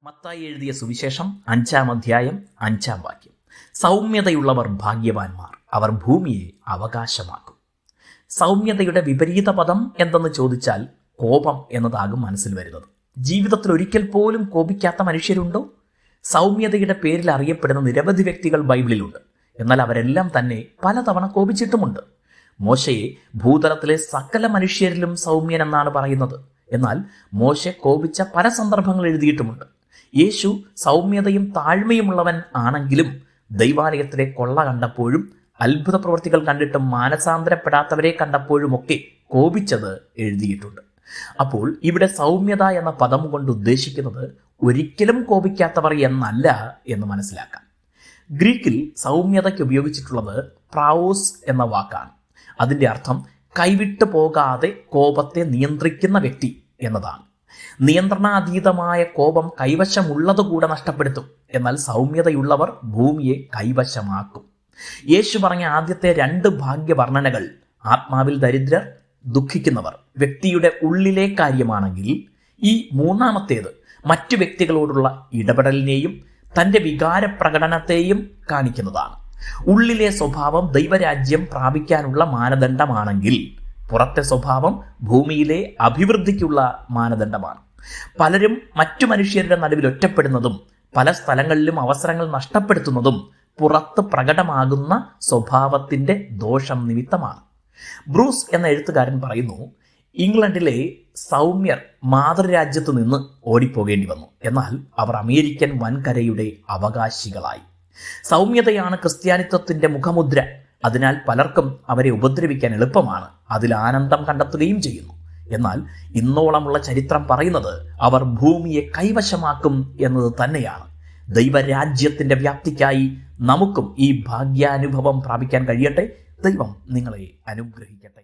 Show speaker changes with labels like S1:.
S1: മത്തായി എഴുതിയ സുവിശേഷം 5-ാം അധ്യായം 5-ാം വാക്യം. സൗമ്യതയുള്ളവർ ഭാഗ്യവാന്മാർ, അവർ ഭൂമിയെ അവകാശമാക്കും. സൗമ്യതയുടെ വിപരീത പദം എന്തെന്ന് ചോദിച്ചാൽ കോപം എന്നതാകും മനസ്സിൽ വരുന്നത്. ജീവിതത്തിൽ ഒരിക്കൽ പോലും കോപിക്കാത്ത മനുഷ്യരുണ്ടോ? സൗമ്യതയുടെ പേരിൽ അറിയപ്പെടുന്ന നിരവധി വ്യക്തികൾ ബൈബിളിലുണ്ട്. എന്നാൽ അവരെല്ലാം തന്നെ പലതവണ കോപിച്ചിട്ടുമുണ്ട്. മോശയെ ഭൂതലത്തിലെ സകല മനുഷ്യരിലും സൗമ്യൻ എന്നാണ് പറയുന്നത്. എന്നാൽ മോശെ കോപിച്ച പല സന്ദർഭങ്ങൾ എഴുതിയിട്ടുമുണ്ട്. യേശു സൗമ്യതയും താഴ്മയുമുള്ളവൻ ആണെങ്കിലും ദൈവാലയത്തിലെ കൊള്ള കണ്ടപ്പോഴും അത്ഭുത പ്രവൃത്തികൾ കണ്ടിട്ടും മാനസാന്തരപ്പെടാത്തവരെ കണ്ടപ്പോഴുമൊക്കെ കോപിച്ചത് എഴുതിയിട്ടുണ്ട്. അപ്പോൾ ഇവിടെ സൗമ്യത എന്ന പദം കൊണ്ട് ഉദ്ദേശിക്കുന്നത് ഒരിക്കലും കോപിക്കാത്തവർ എന്നല്ല എന്ന് മനസ്സിലാക്കാം. ഗ്രീക്കിൽ സൗമ്യതയ്ക്ക് ഉപയോഗിച്ചിട്ടുള്ളത് പ്രാവോസ് എന്ന വാക്കാണ്. അതിൻ്റെ അർത്ഥം കൈവിട്ടു പോകാതെ കോപത്തെ നിയന്ത്രിക്കുന്ന വ്യക്തി എന്നതാണ്. നിയന്ത്രണാതീതമായ കോപം കൈവശമുള്ളതുകൂടെ നഷ്ടപ്പെടുത്തും. എന്നാൽ സൗമ്യതയുള്ളവർ ഭൂമിയെ കൈവശമാക്കും. യേശു പറഞ്ഞ ആദ്യത്തെ 2 ഭാഗ്യവർണ്ണനകൾ ആത്മാവിൽ ദരിദ്രർ, ദുഃഖിക്കുന്നവർ, വ്യക്തിയുടെ ഉള്ളിലെ കാര്യമാണെങ്കിൽ ഈ മൂന്നാമത്തേത് മറ്റു വ്യക്തികളോടുള്ള ഇടപെടലിനെയും തൻ്റെ വികാരപ്രകടനത്തെയും കാണിക്കുന്നതാണ്. ഉള്ളിലെ സ്വഭാവം ദൈവരാജ്യം പ്രാപിക്കാനുള്ള മാനദണ്ഡമാണെങ്കിൽ പുറത്തെ സ്വഭാവം ഭൂമിയിലെ അഭിവൃദ്ധിക്കുള്ള മാനദണ്ഡമാണ്. പലരും മറ്റു മനുഷ്യരുടെ നടുവിൽ ഒറ്റപ്പെടുന്നതും പല സ്ഥലങ്ങളിലും അവസരങ്ങൾ നഷ്ടപ്പെടുത്തുന്നതും പുറത്ത് പ്രകടമാകുന്ന സ്വഭാവത്തിൻ്റെ ദോഷം നിമിത്തമാണ്. ബ്രൂസ് എന്ന എഴുത്തുകാരൻ പറയുന്നു, ഇംഗ്ലണ്ടിലെ സൗമ്യർ മാതൃരാജ്യത്തു നിന്ന് ഓടിപ്പോകേണ്ടി വന്നു. എന്നാൽ അവർ അമേരിക്കൻ വൻകരയുടെ അവകാശികളായി. സൗമ്യതയാണ് ക്രിസ്ത്യാനിത്വത്തിൻ്റെ മുഖമുദ്ര. അതിനാൽ പലർക്കും അവരെ ഉപദ്രവിക്കാൻ എളുപ്പമാണ്. അതിൽ ആനന്ദം കണ്ടെത്തുകയും ചെയ്യുന്നു. എന്നാൽ ഇന്നോളമുള്ള ചരിത്രം പറയുന്നത് അവർ ഭൂമിയെ കൈവശമാക്കും എന്നത് തന്നെയാണ്. ദൈവരാജ്യത്തിൻ്റെ വ്യാപ്തിക്കായി നമുക്കും ഈ ഭാഗ്യാനുഭവം പ്രാപിക്കാൻ കഴിയട്ടെ. ദൈവം നിങ്ങളെ അനുഗ്രഹിക്കട്ടെ.